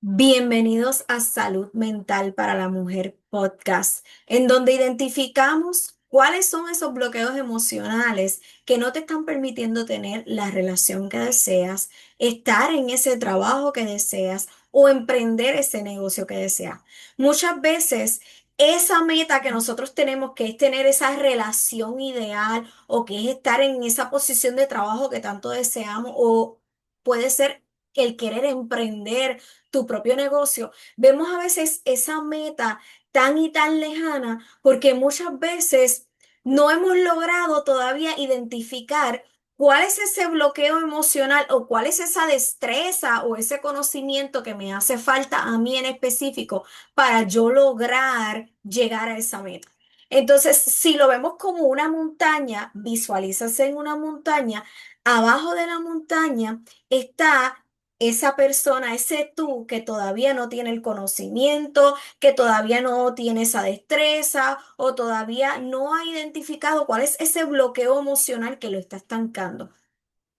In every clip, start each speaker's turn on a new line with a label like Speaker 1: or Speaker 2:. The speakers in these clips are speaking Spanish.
Speaker 1: Bienvenidos a Salud Mental para la Mujer Podcast, en donde identificamos cuáles son esos bloqueos emocionales que no te están permitiendo tener la relación que deseas, estar en ese trabajo que deseas o emprender ese negocio que deseas. Muchas veces esa meta que nosotros tenemos, que es tener esa relación ideal o que es estar en esa posición de trabajo que tanto deseamos o puede ser el querer emprender tu propio negocio, vemos a veces esa meta tan y tan lejana porque muchas veces no hemos logrado todavía identificar cuál es ese bloqueo emocional o cuál es esa destreza o ese conocimiento que me hace falta a mí en específico para yo lograr llegar a esa meta. Entonces, si lo vemos como una montaña, visualízase en una montaña, abajo de la montaña está esa persona, ese tú que todavía no tiene el conocimiento, que todavía no tiene esa destreza o todavía no ha identificado cuál es ese bloqueo emocional que lo está estancando.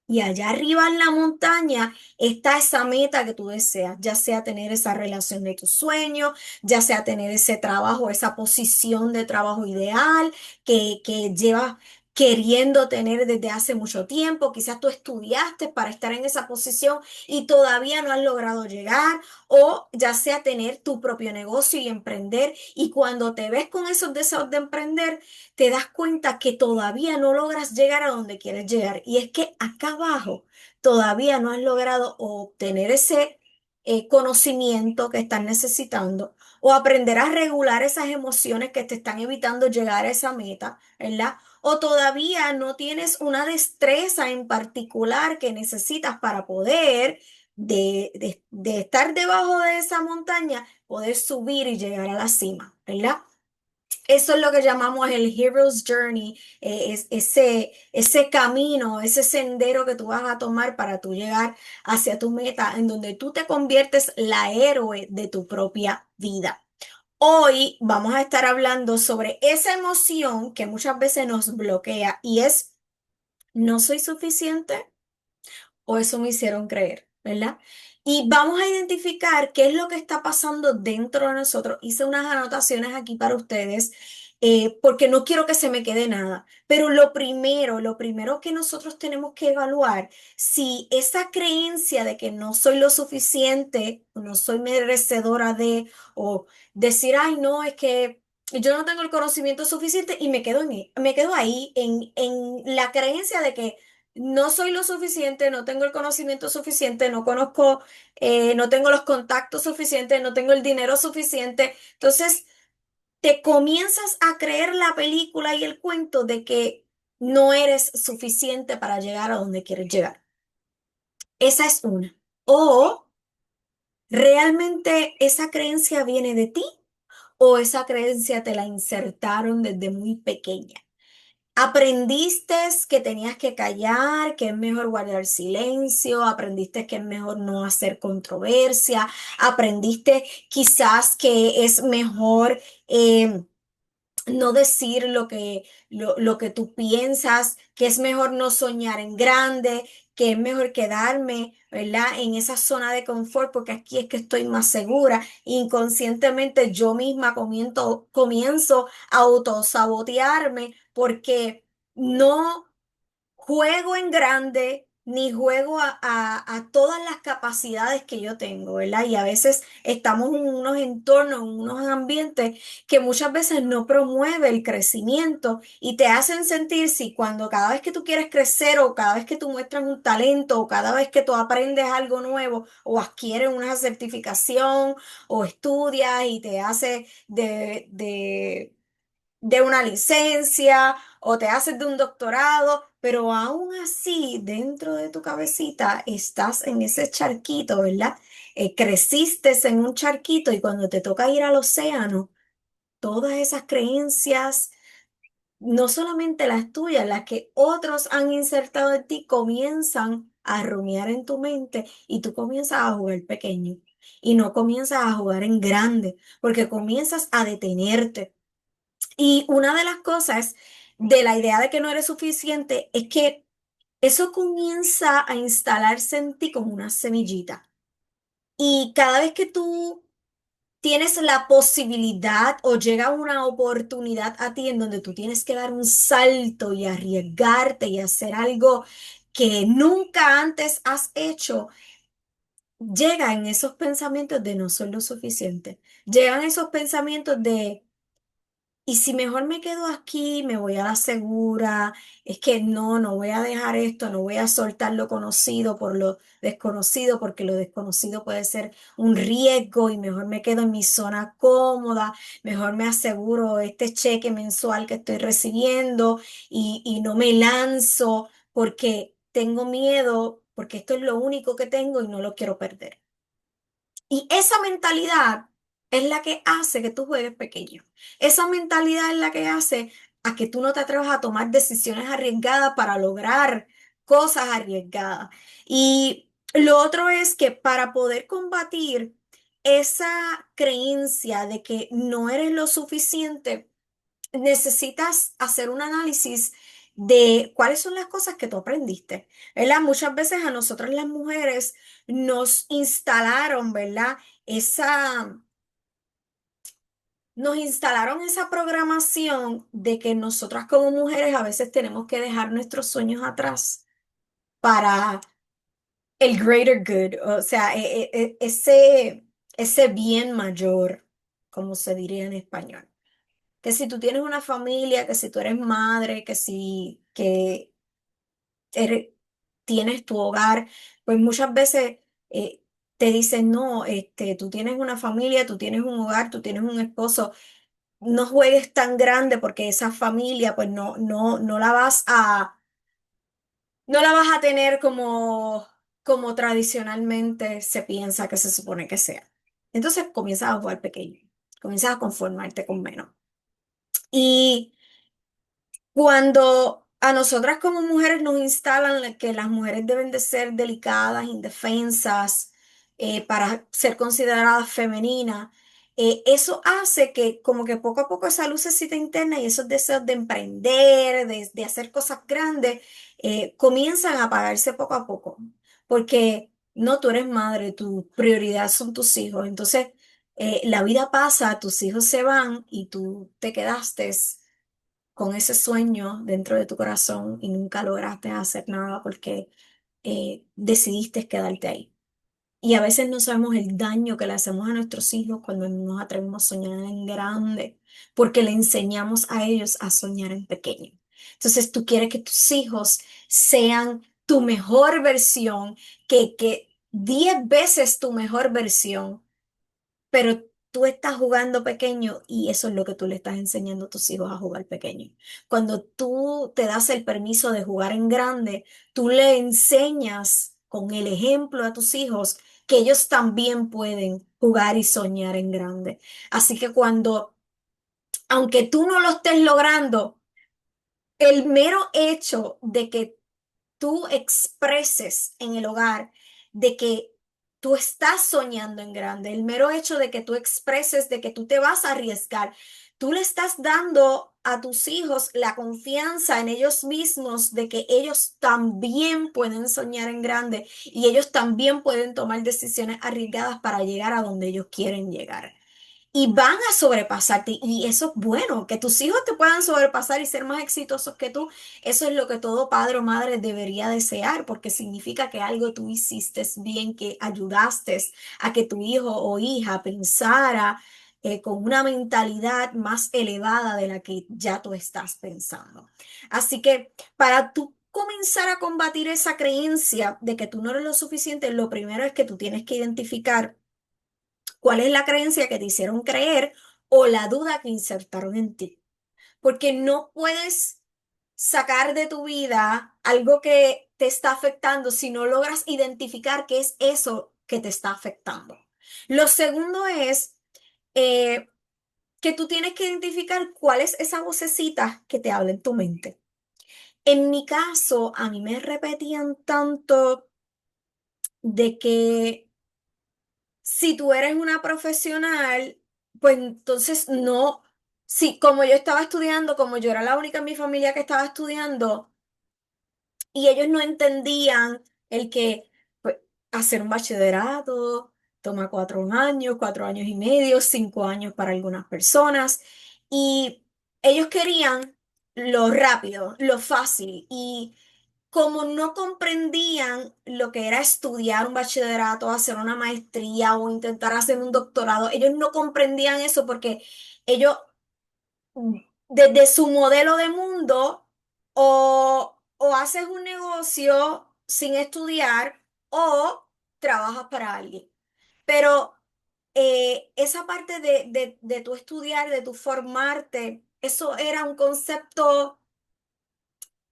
Speaker 1: Y allá arriba en la montaña está esa meta que tú deseas, ya sea tener esa relación de tus sueños, ya sea tener ese trabajo, esa posición de trabajo ideal que llevas queriendo tener desde hace mucho tiempo. Quizás tú estudiaste para estar en esa posición y todavía no has logrado llegar, o ya sea tener tu propio negocio y emprender. Y cuando te ves con esos deseos de emprender, te das cuenta que todavía no logras llegar a donde quieres llegar. Y es que acá abajo todavía no has logrado obtener ese conocimiento que estás necesitando o aprender a regular esas emociones que te están evitando llegar a esa meta, ¿verdad? O todavía no tienes una destreza en particular que necesitas para poder, de estar debajo de esa montaña, poder subir y llegar a la cima, ¿verdad? Eso es lo que llamamos el Hero's Journey, ese camino, ese sendero que tú vas a tomar para tú llegar hacia tu meta, en donde tú te conviertes la héroe de tu propia vida. Hoy vamos a estar hablando sobre esa emoción que muchas veces nos bloquea y es: no soy suficiente o eso me hicieron creer, ¿verdad? Y vamos a identificar qué es lo que está pasando dentro de nosotros. Hice unas anotaciones aquí para ustedes, porque no quiero que se me quede nada. Pero lo primero que nosotros tenemos que evaluar, si esa creencia de que no soy lo suficiente, no soy merecedora de, o decir, ay, no, es que yo no tengo el conocimiento suficiente y me quedo ahí en la creencia de que no soy lo suficiente, no tengo el conocimiento suficiente, no conozco, no tengo los contactos suficientes, no tengo el dinero suficiente. Entonces, te comienzas a creer la película y el cuento de que no eres suficiente para llegar a donde quieres llegar. Esa es una. O realmente esa creencia viene de ti o esa creencia te la insertaron desde muy pequeña. Aprendiste que tenías que callar, que es mejor guardar silencio, aprendiste que es mejor no hacer controversia, aprendiste quizás que es mejor no decir lo que tú piensas, que es mejor no soñar en grande, que es mejor quedarme, ¿verdad? En esa zona de confort porque aquí es que estoy más segura. Inconscientemente yo misma comienzo a autosabotearme porque no juego en grande, ni juego a todas las capacidades que yo tengo, ¿verdad? Y a veces estamos en unos entornos, en unos ambientes que muchas veces no promueve el crecimiento y te hacen sentir si cuando cada vez que tú quieres crecer o cada vez que tú muestras un talento o cada vez que tú aprendes algo nuevo o adquieres una certificación o estudias y te hace de una licencia o te haces de un doctorado, pero aún así dentro de tu cabecita estás en ese charquito, ¿verdad? Creciste en un charquito y cuando te toca ir al océano, todas esas creencias, no solamente las tuyas, las que otros han insertado en ti, comienzan a rumiar en tu mente y tú comienzas a jugar pequeño y no comienzas a jugar en grande, porque comienzas a detenerte. Y una de las cosas de la idea de que no eres suficiente es que eso comienza a instalarse en ti como una semillita. Y cada vez que tú tienes la posibilidad o llega una oportunidad a ti en donde tú tienes que dar un salto y arriesgarte y hacer algo que nunca antes has hecho, llegan esos pensamientos de no soy lo suficiente. Llegan esos pensamientos de y si mejor me quedo aquí, me voy a la segura, es que no voy a dejar esto, no voy a soltar lo conocido por lo desconocido, porque lo desconocido puede ser un riesgo y mejor me quedo en mi zona cómoda, mejor me aseguro este cheque mensual que estoy recibiendo y no me lanzo porque tengo miedo, porque esto es lo único que tengo y no lo quiero perder. Y esa mentalidad es la que hace que tú juegues pequeño. Esa mentalidad es la que hace a que tú no te atrevas a tomar decisiones arriesgadas para lograr cosas arriesgadas. Y lo otro es que para poder combatir esa creencia de que no eres lo suficiente, necesitas hacer un análisis de cuáles son las cosas que tú aprendiste, ¿verdad? Muchas veces a nosotras las mujeres nos instalaron, ¿verdad? Esa, nos instalaron esa programación de que nosotras como mujeres a veces tenemos que dejar nuestros sueños atrás para el greater good, o sea, ese bien mayor, como se diría en español. Que si tú tienes una familia, que si tú eres madre, que si que eres- tienes tu hogar, pues muchas veces te dicen, no, tú tienes una familia, tú tienes un hogar, tú tienes un esposo, no juegues tan grande porque esa familia, pues no la no la vas a tener como tradicionalmente se piensa que se supone que sea. Entonces comienzas a jugar pequeño, comienzas a conformarte con menos. Y cuando a nosotras como mujeres nos instalan que las mujeres deben de ser delicadas, indefensas, para ser consideradas femeninas, eso hace que como que poco a poco esa lucecita interna y esos deseos de emprender, de hacer cosas grandes, comienzan a apagarse poco a poco. Porque no, tú eres madre, tu prioridad son tus hijos. Entonces, la vida pasa, tus hijos se van y tú te quedaste con ese sueño dentro de tu corazón y nunca lograste hacer nada porque decidiste quedarte ahí. Y a veces no sabemos el daño que le hacemos a nuestros hijos cuando no nos atrevemos a soñar en grande, porque le enseñamos a ellos a soñar en pequeño. Entonces tú quieres que tus hijos sean tu mejor versión, que 10 veces tu mejor versión, pero tú estás jugando pequeño y eso es lo que tú le estás enseñando a tus hijos a jugar pequeño. Cuando tú te das el permiso de jugar en grande, tú le enseñas con el ejemplo a tus hijos que ellos también pueden jugar y soñar en grande. Así que aunque tú no lo estés logrando, el mero hecho de que tú expreses en el hogar de que tú estás soñando en grande, el mero hecho de que tú expreses de que tú te vas a arriesgar, tú le estás dando a tus hijos la confianza en ellos mismos de que ellos también pueden soñar en grande y ellos también pueden tomar decisiones arriesgadas para llegar a donde ellos quieren llegar. Y van a sobrepasarte. Y eso es bueno, que tus hijos te puedan sobrepasar y ser más exitosos que tú. Eso es lo que todo padre o madre debería desear, porque significa que algo tú hiciste bien, que ayudaste a que tu hijo o hija pensara con una mentalidad más elevada de la que ya tú estás pensando. Así que para tú comenzar a combatir esa creencia de que tú no eres lo suficiente, lo primero es que tú tienes que identificar cuál es la creencia que te hicieron creer o la duda que insertaron en ti. Porque no puedes sacar de tu vida algo que te está afectando si no logras identificar qué es eso que te está afectando. Lo segundo es eh, que tú tienes que identificar cuál es esa vocecita que te habla en tu mente. En mi caso, a mí me repetían tanto de que si tú eres una profesional, pues entonces no, sí, como yo estaba estudiando, como yo era la única en mi familia que estaba estudiando, y ellos no entendían el que pues, hacer un bachillerato, toma 4 años, 4 años y medio, 5 años para algunas personas. Y ellos querían lo rápido, lo fácil. Y como no comprendían lo que era estudiar un bachillerato, hacer una maestría o intentar hacer un doctorado, ellos no comprendían eso porque ellos, desde su modelo de mundo, o haces un negocio sin estudiar o trabajas para alguien. Pero esa parte de tu estudiar, de tu formarte, eso era un concepto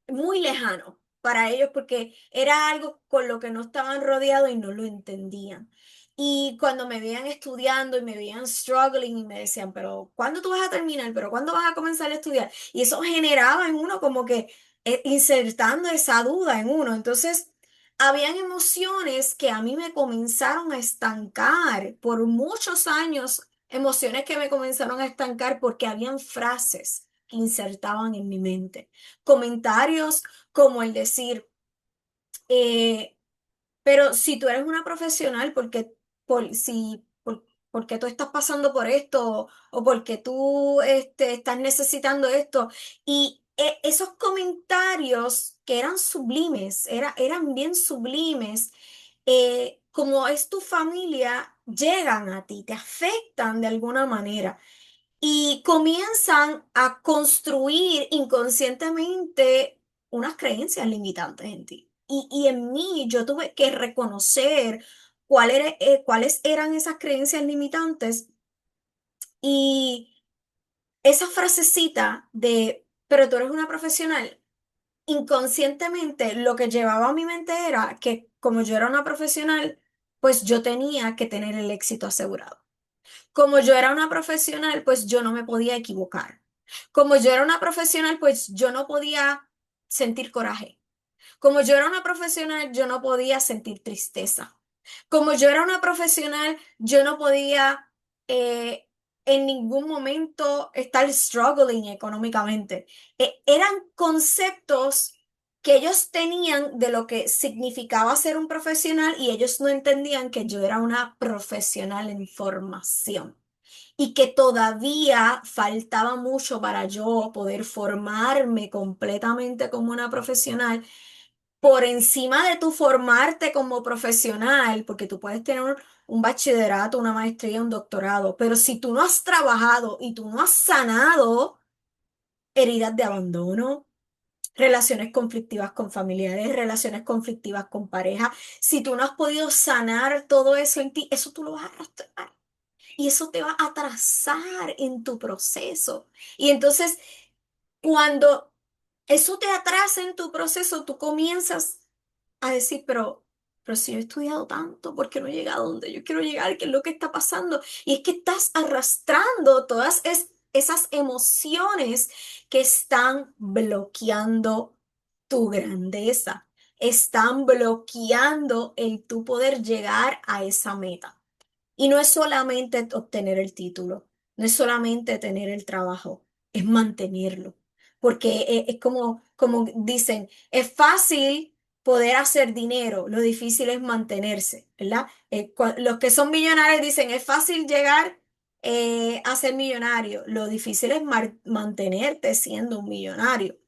Speaker 1: muy lejano para ellos porque era algo con lo que no estaban rodeados y no lo entendían. Y cuando me veían estudiando y me veían struggling y me decían, pero ¿cuándo tú vas a terminar? ¿Pero cuándo vas a comenzar a estudiar? Y eso generaba en uno como que insertando esa duda en uno. Entonces, habían emociones que a mí me comenzaron a estancar por muchos años, emociones que me comenzaron a estancar porque habían frases que insertaban en mi mente. Comentarios como el decir, eh, pero si tú eres una profesional, ¿por qué tú estás pasando por esto? ¿O porque tú estás necesitando esto? Y esos comentarios que eran sublimes, eran bien sublimes, como es tu familia, llegan a ti, te afectan de alguna manera y comienzan a construir inconscientemente unas creencias limitantes en ti. Y en mí yo tuve que reconocer cuáles eran esas creencias limitantes y esa frasecita de, pero tú eres una profesional, inconscientemente lo que llevaba a mi mente era que como yo era una profesional, pues yo tenía que tener el éxito asegurado. Como yo era una profesional, pues yo no me podía equivocar. Como yo era una profesional, pues yo no podía sentir coraje. Como yo era una profesional, yo no podía sentir tristeza. Como yo era una profesional, yo no podía en ningún momento estar struggling económicamente. Eran conceptos que ellos tenían de lo que significaba ser un profesional y ellos no entendían que yo era una profesional en formación y que todavía faltaba mucho para yo poder formarme completamente como una profesional. Por encima de tu formarte como profesional, porque tú puedes tener un bachillerato, una maestría, un doctorado, pero si tú no has trabajado y tú no has sanado heridas de abandono, relaciones conflictivas con familiares, relaciones conflictivas con pareja, si tú no has podido sanar todo eso en ti, eso tú lo vas a arrastrar. Y eso te va a atrasar en tu proceso. Y entonces, cuando eso te atrasa en tu proceso, tú comienzas a decir, pero si yo he estudiado tanto, ¿por qué no he llegado a donde yo quiero llegar? ¿Qué es lo que está pasando? Y es que estás arrastrando todas esas emociones que están bloqueando tu grandeza, están bloqueando el tu poder llegar a esa meta. Y no es solamente obtener el título, no es solamente tener el trabajo, es mantenerlo. Porque es como dicen, es fácil poder hacer dinero, lo difícil es mantenerse, ¿verdad? Los que son millonarios dicen, es fácil llegar a ser millonario, lo difícil es mantenerte siendo un millonario,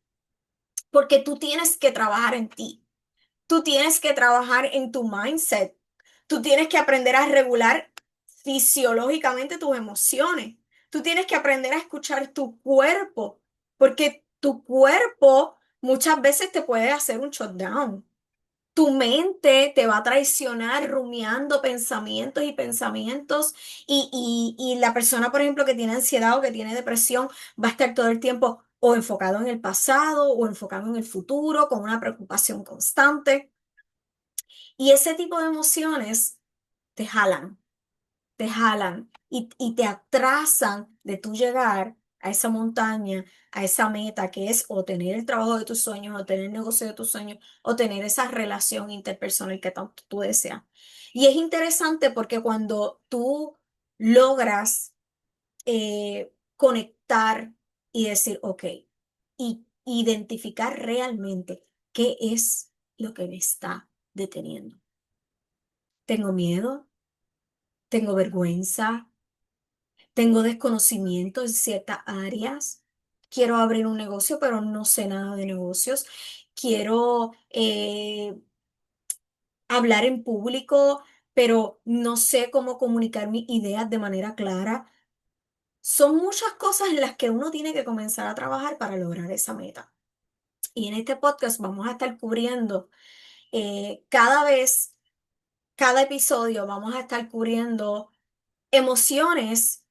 Speaker 1: porque tú tienes que trabajar en ti. Tú tienes que trabajar en tu mindset. Tú tienes que aprender a regular fisiológicamente tus emociones. Tú tienes que aprender a escuchar tu cuerpo, porque tu cuerpo muchas veces te puede hacer un shutdown. Tu mente te va a traicionar rumiando pensamientos y pensamientos y la persona, por ejemplo, que tiene ansiedad o que tiene depresión va a estar todo el tiempo o enfocado en el pasado o enfocado en el futuro con una preocupación constante. Y ese tipo de emociones te jalan, y te atrasan de tu llegar a esa montaña, a esa meta que es o tener el trabajo de tus sueños, o tener el negocio de tus sueños, o tener esa relación interpersonal que tanto tú deseas. Y es interesante porque cuando tú logras conectar y decir, ok, y identificar realmente qué es lo que me está deteniendo. ¿Tengo miedo? tengo vergüenza, tengo desconocimiento en ciertas áreas, quiero abrir un negocio, pero no sé nada de negocios, quiero hablar en público, pero no sé cómo comunicar mis ideas de manera clara. Son muchas cosas en las que uno tiene que comenzar a trabajar para lograr esa meta. Y en este podcast vamos a estar cubriendo cada vez, cada episodio, vamos a estar cubriendo emociones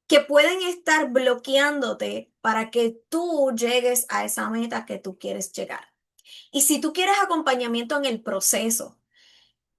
Speaker 1: que pueden estar bloqueándote para que tú llegues a esa meta que tú quieres llegar. Y si tú quieres acompañamiento en el proceso,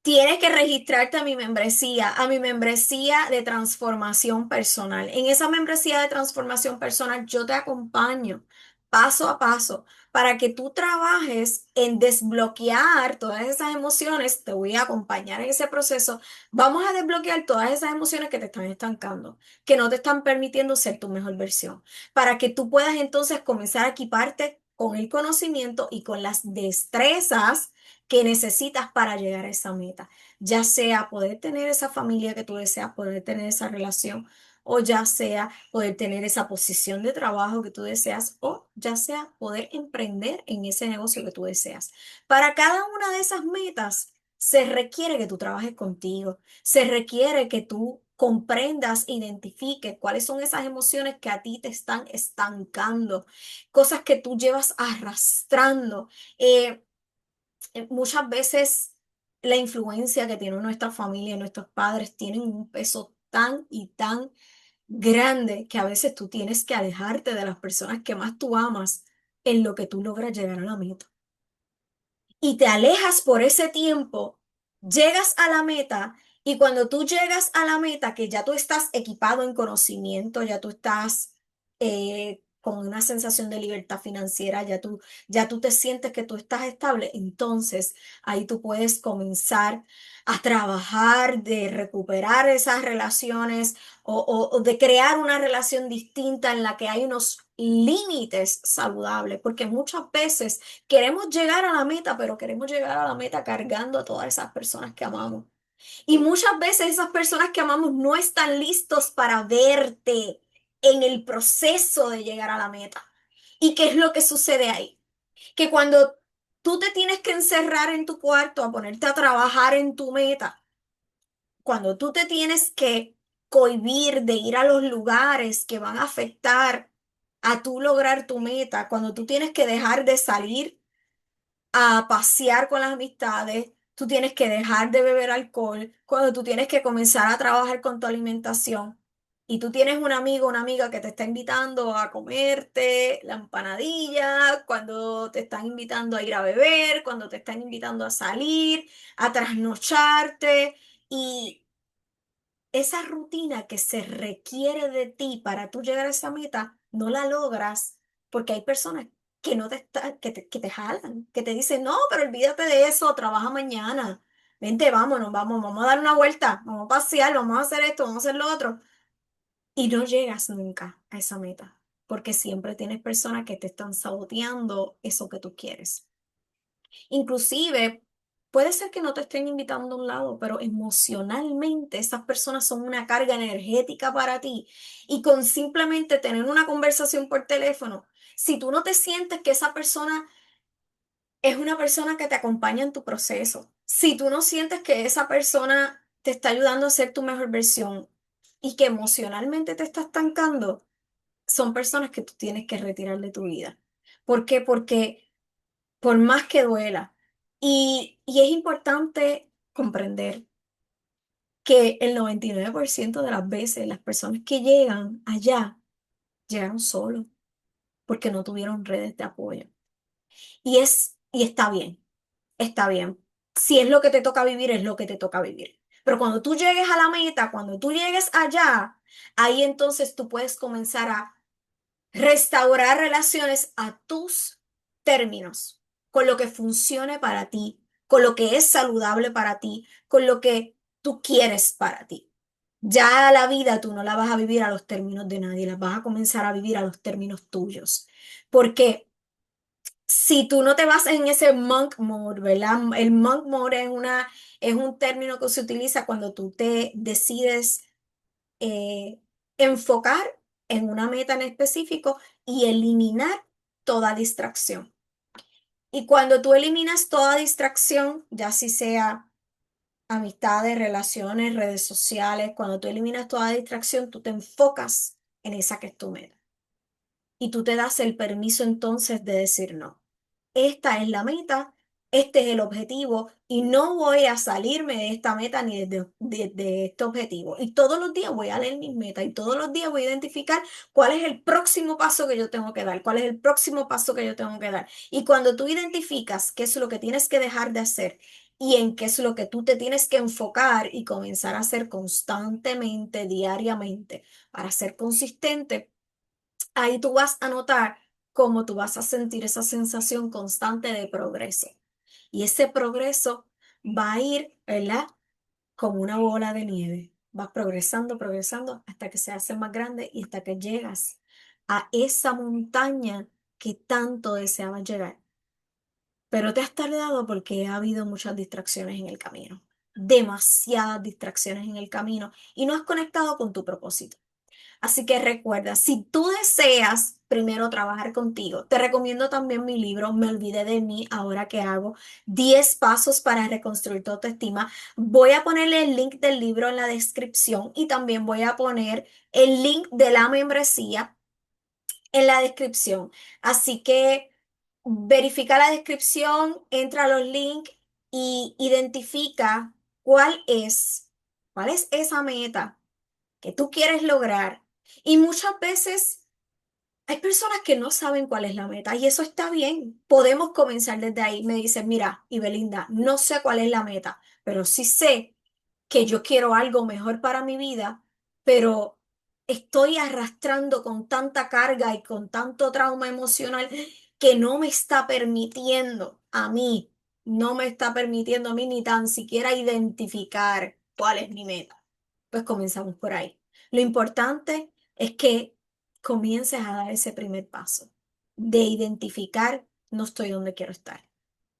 Speaker 1: tienes que registrarte a mi membresía de transformación personal. En esa membresía de transformación personal yo te acompaño paso a paso para que tú trabajes en desbloquear todas esas emociones. Te voy a acompañar en ese proceso. Vamos a desbloquear todas esas emociones que te están estancando, que no te están permitiendo ser tu mejor versión, para que tú puedas entonces comenzar a equiparte con el conocimiento y con las destrezas que necesitas para llegar a esa meta, ya sea poder tener esa familia que tú deseas, poder tener esa relación, o ya sea poder tener esa posición de trabajo que tú deseas, o ya sea poder emprender en ese negocio que tú deseas. Para cada una de esas metas se requiere que tú trabajes contigo, se requiere que tú comprendas, identifiques cuáles son esas emociones que a ti te están estancando, cosas que tú llevas arrastrando. Muchas veces la influencia que tiene nuestra familia y nuestros padres tienen un peso tan y tan grande que a veces tú tienes que alejarte de las personas que más tú amas en lo que tú logras llegar a la meta y te alejas por ese tiempo, llegas a la meta y cuando tú llegas a la meta, que ya tú estás equipado en conocimiento, ya tú estás con una sensación de libertad financiera, ya tú te sientes que tú estás estable, entonces ahí tú puedes comenzar a trabajar de recuperar esas relaciones o de crear una relación distinta en la que hay unos límites saludables, porque muchas veces queremos llegar a la meta, pero queremos llegar a la meta cargando a todas esas personas que amamos. Y muchas veces esas personas que amamos no están listos para verte en el proceso de llegar a la meta. ¿Y qué es lo que sucede ahí? Que cuando tú te tienes que encerrar en tu cuarto a ponerte a trabajar en tu meta, cuando tú te tienes que cohibir de ir a los lugares que van a afectar a tú lograr tu meta, cuando tú tienes que dejar de salir a pasear con las amistades, tú tienes que dejar de beber alcohol, cuando tú tienes que comenzar a trabajar con tu alimentación y tú tienes un amigo o una amiga que te está invitando a comerte la empanadilla, cuando te están invitando a ir a beber, cuando te están invitando a salir, a trasnocharte y esa rutina que se requiere de ti para tú llegar a esa meta, no la logras porque hay personas que no te que te jalan, que te dicen, no, pero olvídate de eso, trabaja mañana. Vente, vámonos, vamos a dar una vuelta, vamos a pasear, vamos a hacer esto, vamos a hacer lo otro. Y no llegas nunca a esa meta, porque siempre tienes personas que te están saboteando eso que tú quieres. Inclusive, puede ser que no te estén invitando a un lado, pero emocionalmente esas personas son una carga energética para ti. Y con simplemente tener una conversación por teléfono, si tú no te sientes que esa persona es una persona que te acompaña en tu proceso, si tú no sientes que esa persona te está ayudando a ser tu mejor versión y que emocionalmente te está estancando, son personas que tú tienes que retirar de tu vida. ¿Por qué? Porque por más que duela. Y es importante comprender que el 99% de las veces las personas que llegan allá llegaron solos porque no tuvieron redes de apoyo. Y está bien, está bien. Si es lo que te toca vivir, es lo que te toca vivir. Pero cuando tú llegues a la meta, cuando tú llegues allá, ahí entonces tú puedes comenzar a restaurar relaciones a tus términos, con lo que funcione para ti, con lo que es saludable para ti, con lo que tú quieres para ti. Ya la vida tú no la vas a vivir a los términos de nadie, la vas a comenzar a vivir a los términos tuyos. ¿Por qué? Si tú no te vas en ese monk mode, ¿verdad? El monk mode es un término que se utiliza cuando tú te decides eh, enfocar en una meta en específico y eliminar toda distracción. Y cuando tú eliminas toda distracción, ya si sea amistades, relaciones, redes sociales, cuando tú eliminas toda distracción, tú te enfocas en esa que es tu meta. Y tú te das el permiso entonces de decir no. Esta es la meta, este es el objetivo y no voy a salirme de esta meta ni de este objetivo. Y todos los días voy a leer mis metas y todos los días voy a identificar cuál es el próximo paso que yo tengo que dar, cuál es el próximo paso que yo tengo que dar. Y cuando tú identificas qué es lo que tienes que dejar de hacer y en qué es lo que tú te tienes que enfocar y comenzar a hacer constantemente, diariamente, para ser consistente, ahí tú vas a notar cómo tú vas a sentir esa sensación constante de progreso. Y ese progreso va a ir, ¿verdad? Como una bola de nieve. Vas progresando, progresando hasta que se hace más grande y hasta que llegas a esa montaña que tanto deseabas llegar. Pero te has tardado porque ha habido muchas distracciones en el camino. Demasiadas distracciones en el camino y no has conectado con tu propósito. Así que recuerda, si tú deseas primero trabajar contigo, te recomiendo también mi libro, Me olvidé de mí, ahora que hago 10 pasos para reconstruir tu autoestima. Voy a ponerle el link del libro en la descripción y también voy a poner el link de la membresía en la descripción. Así que verifica la descripción, entra a los links y identifica cuál es esa meta que tú quieres lograr. Y muchas veces hay personas que no saben cuál es la meta y eso está bien. Podemos comenzar desde ahí. Me dicen, mira, Ibelinda, no sé cuál es la meta, pero sí sé que yo quiero algo mejor para mi vida, pero estoy arrastrando con tanta carga y con tanto trauma emocional que no me está permitiendo a mí, no me está permitiendo a mí ni tan siquiera identificar cuál es mi meta. Pues comenzamos por ahí. Lo importante es que comiences a dar ese primer paso de identificar, no estoy donde quiero estar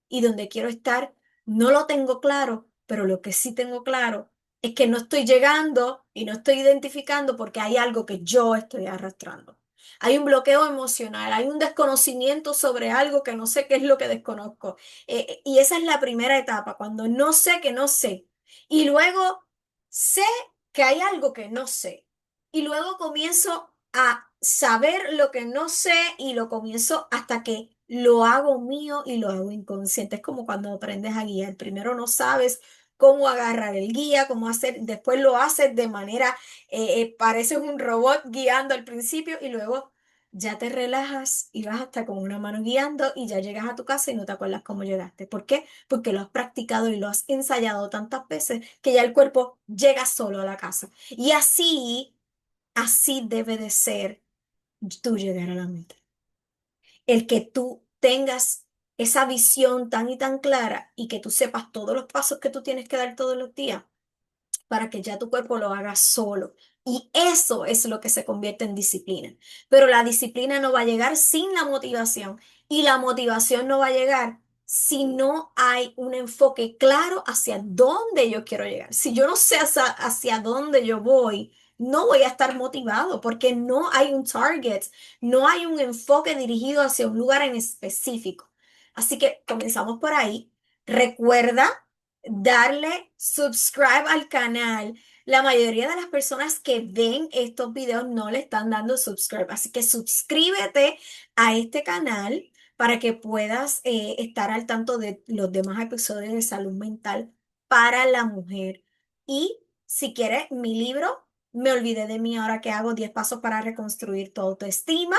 Speaker 1: y donde quiero estar no lo tengo claro, pero lo que sí tengo claro es que no estoy llegando y no estoy identificando porque hay algo que yo estoy arrastrando. Hay un bloqueo emocional, hay un desconocimiento sobre algo que no sé qué es lo que desconozco. Y esa es la primera etapa, cuando no sé que no sé. Y luego sé que hay algo que no sé. Y luego comienzo a saber lo que no sé y lo comienzo hasta que lo hago mío y lo hago inconsciente. Es como cuando aprendes a guiar. Primero no sabes cómo agarrar el guía, cómo hacer, después lo haces de manera, pareces un robot guiando al principio y luego ya te relajas y vas hasta con una mano guiando y ya llegas a tu casa y no te acuerdas cómo llegaste. ¿Por qué? Porque lo has practicado y lo has ensayado tantas veces que ya el cuerpo llega solo a la casa. Y así debe de ser tú llegar a la meta. El que tú tengas esa visión tan y tan clara y que tú sepas todos los pasos que tú tienes que dar todos los días para que ya tu cuerpo lo haga solo. Y eso es lo que se convierte en disciplina. Pero la disciplina no va a llegar sin la motivación y la motivación no va a llegar si no hay un enfoque claro hacia dónde yo quiero llegar. Si yo no sé hacia dónde yo voy, no voy a estar motivado porque no hay un target, no hay un enfoque dirigido hacia un lugar en específico. Así que comenzamos por ahí. Recuerda darle subscribe al canal. La mayoría de las personas que ven estos videos no le están dando subscribe, así que suscríbete a este canal para que puedas estar al tanto de los demás episodios de salud mental para la mujer. Y si quieres mi libro, Me olvidé de mí ahora que hago 10 pasos para reconstruir tu autoestima,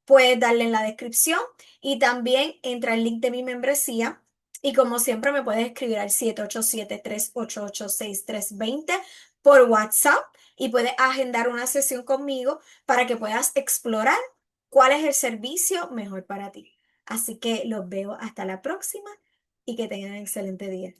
Speaker 1: puedes darle en la descripción y también entra el link de mi membresía. Y como siempre me puedes escribir al 787-388-6320 por WhatsApp y puedes agendar una sesión conmigo para que puedas explorar cuál es el servicio mejor para ti. Así que los veo hasta la próxima y que tengan un excelente día.